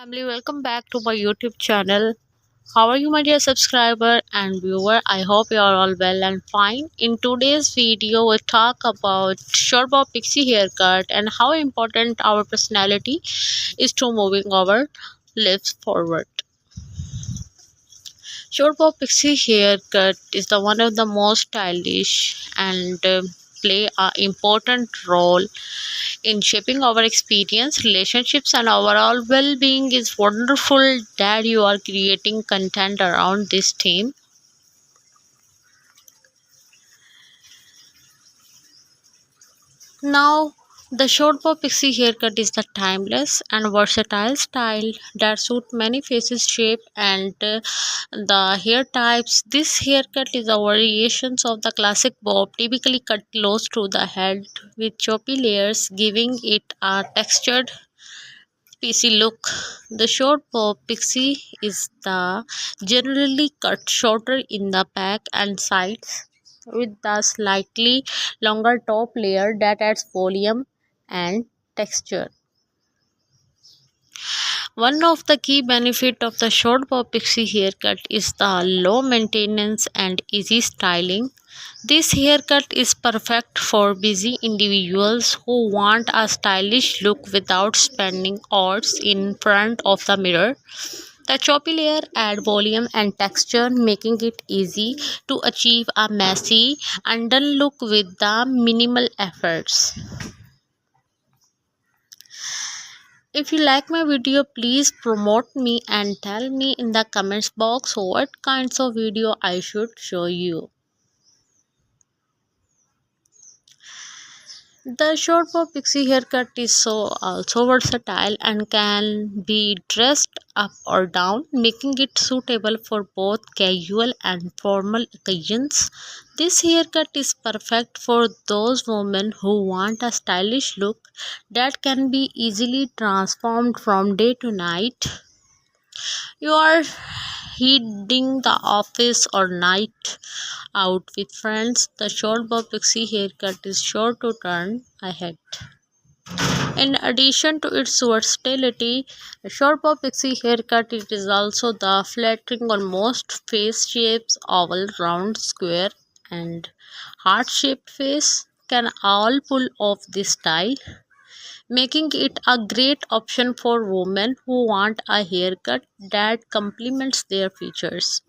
Family, welcome back to my YouTube channel. How are you, my dear subscriber and viewer? I hope you are all well and fine. In today's video, we talk about short bob pixie haircut and how important our personality is to moving our lives forward. Short bob pixie haircut is the one of the most stylish and play a important role in shaping our experience, relationships, and overall well being. Is wonderful that you are creating content around this theme. Now, the short bob pixie haircut is the timeless and versatile style that suits many faces, shape, and the hair types. This haircut is a variation of the classic bob, typically cut close to the head with choppy layers, giving it a textured Pixie look. The short bob pixie is the generally cut shorter in the back and sides with the slightly longer top layer that adds volume and texture. One of the key benefits of the short bob pixie haircut is the low maintenance and easy styling. This haircut is perfect for busy individuals who want a stylish look without spending hours in front of the mirror. The choppy layer add volume and texture, making it easy to achieve a messy, undone look with the minimal efforts. If you like my video, please promote me and tell me in the comments box what kinds of video I should show you. The short bob pixie haircut is also versatile and can be dressed up or down, making it suitable for both casual and formal occasions. This haircut is perfect for those women who want a stylish look that can be easily transformed from day to night. You are heading the office or night out with friends, the short bob pixie haircut is sure to turn ahead. In addition to its versatility, the short bob pixie haircut it is also the flattering on most face shapes, oval, round, square, and heart-shaped face can all pull off this style, making it a great option for women who want a haircut that complements their features.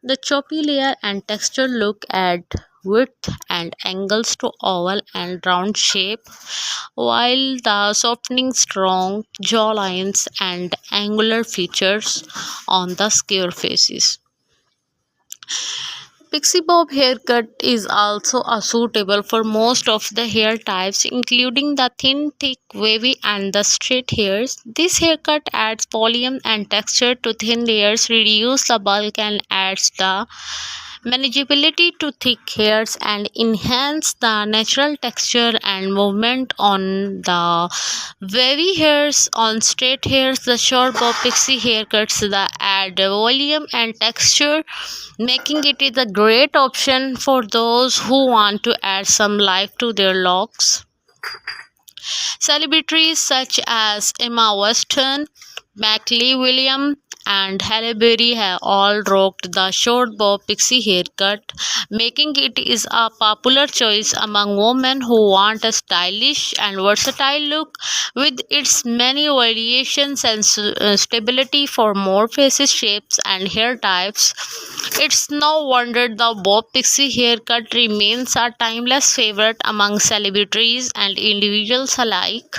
The choppy layer and texture look add width and angles to oval and round shape, while the softening strong jawlines and angular features on the square faces. Pixie bob haircut is also suitable for most of the hair types, including the thin, thick, wavy, and the straight hairs. This haircut adds volume and texture to thin layers, reduces the bulk, and adds the manageability to thick hairs and enhance the natural texture and movement on the wavy hairs. On straight hairs, the short bob pixie haircuts the add volume and texture, making it is a great option for those who want to add some life to their locks. Celebrities such as Emma Watson, Mackley William, and Halle Berry have all rocked the short bob pixie haircut, making it is a popular choice among women who want a stylish and versatile look. With its many variations and stability for more faces, shapes, and hair types, it's no wonder the bob pixie haircut remains a timeless favorite among celebrities and individuals alike.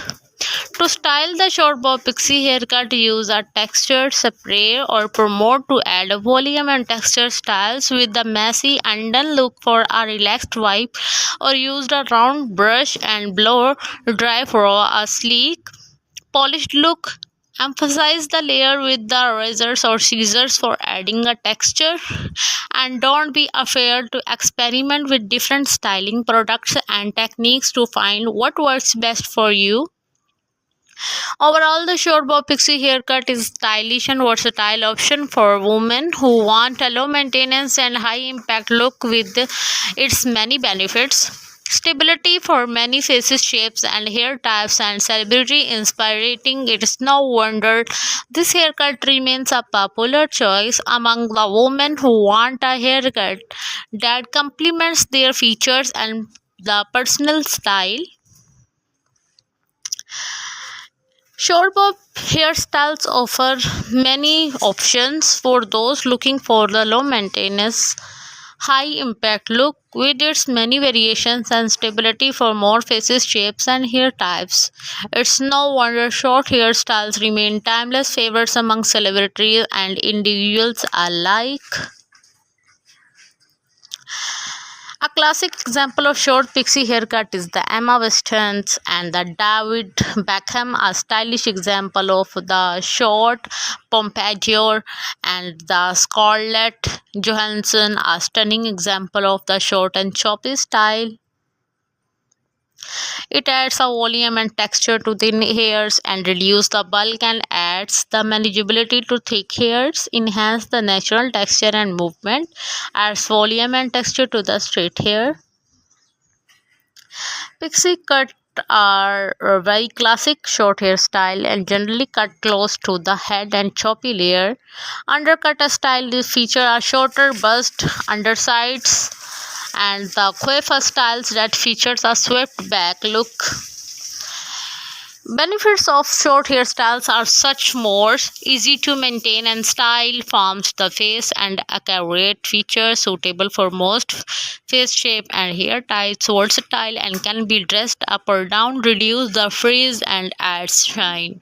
To style the short bob pixie haircut, use a textured spray or promote to add volume and texture styles with the messy undone look for a relaxed vibe, or use a round brush and blow dry for a sleek, polished look. Emphasize the layer with the razors or scissors for adding a texture, and don't be afraid to experiment with different styling products and techniques to find what works best for you. Overall, the short bob pixie haircut is a stylish and versatile option for women who want a low maintenance and high impact look with its many benefits. Stability for many faces, shapes, and hair types, and celebrity inspiring. It's no wonder this haircut remains a popular choice among the women who want a haircut that complements their features and the personal style. Short bob hairstyles offer many options for those looking for the low maintenance, high impact look with its many variations and stability for more faces, shapes, and hair types. It's no wonder short hairstyles remain timeless favorites among celebrities and individuals alike. A classic example of short pixie haircut is the Emma Watson's and the David Beckham, a stylish example of the short pompadour, and the Scarlett Johansson, a stunning example of the short and choppy style. It adds a volume and texture to thin hairs and reduces the bulk and adds the manageability to thick hairs, enhance the natural texture and movement, adds volume and texture to the straight hair. Pixie cut are a very classic short hairstyle and generally cut close to the head and choppy layer. Undercut a style they feature a shorter bust, undersides, and the coiffure styles that features a swept back look. Benefits of short hairstyles are such more easy to maintain and style forms the face and accurate features suitable for most face shape and hair types, versatile and can be dressed up or down, reduce the frizz and adds shine.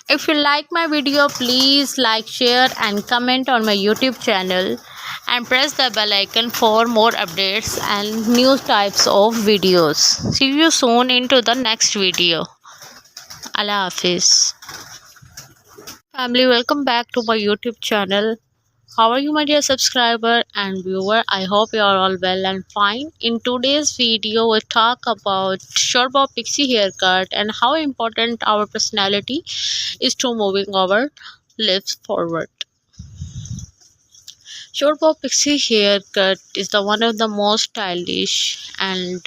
If you like my video, please like, share and comment on my YouTube channel and press the bell icon for more updates and new types of videos. See you soon into the next video. Allah Hafiz. Family, welcome back to my YouTube channel. How are you, my dear subscriber and viewer? I hope you are all well and fine. In today's video, we talk about short bob pixie haircut and how important our personality is to moving our lips forward. Short bob pixie haircut is the one of the most stylish and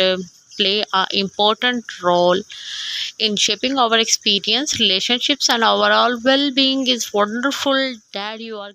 play a important role in shaping our experience, relationships, and overall well-being. Is wonderful that you are